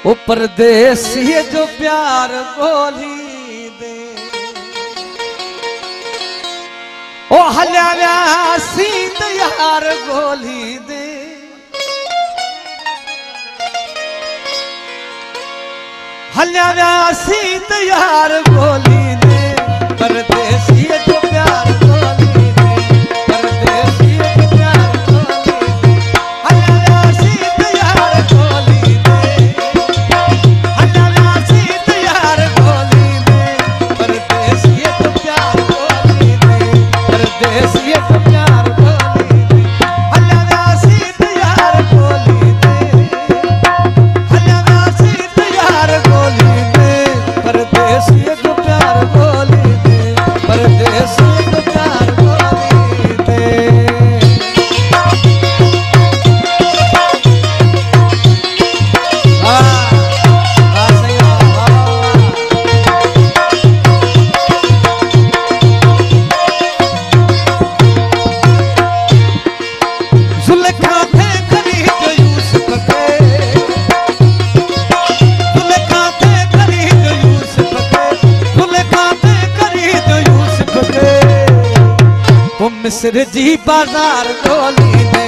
ओ परदेसी जो प्यार बोली दे ओ हल्या व्यासी यार गोली दे हल्या व्यासी यार गोली दे परदेसी जो प्यार गोली दे परदेसी जो प्यार गोली दे हल्या व्यासी यार गोली दे हल्या व्यासी यार गोली दे परदेसी जो प्यार गोली दे परदेसी जो प्यार गोली दे हल्या व्यासी यार गोली दे हल्या व्यासी यार गोली दे परदेसी जो प्यार गोली दे परदेसी जो प्यार गोली दे जुल्फ़ां थे खरीद यूसुफ के जुल्फ़ां थे खरीद यूसुफ के जुल्फ़ां थे खरीद यूसुफ के वो मिस्र जी बाजार गोली दे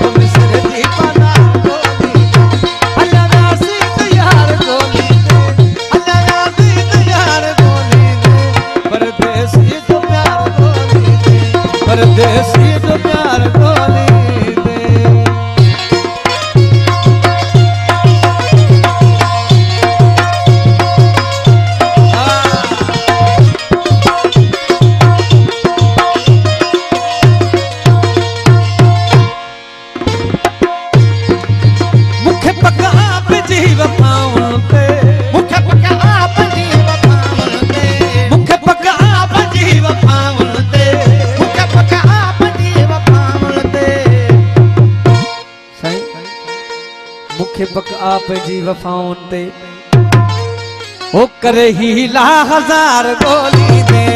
वो मिस्र जी बाजार गोली दे अल्लाह व्यासी यार गोली दे अल्लाह व्यासी यार गोली दे परदेसी जो प्यार गोली दे परदेसी जो प्यार गोली दे मुखे पक आप जीव पावन पे मुखे पक आप जीव पावन पे मुखे पक आप जीव पावन पे मुखे पक आप जीव पावन पे सही मुखे पक आप जीव पावन ते ओ करे हीला हजार गोली दे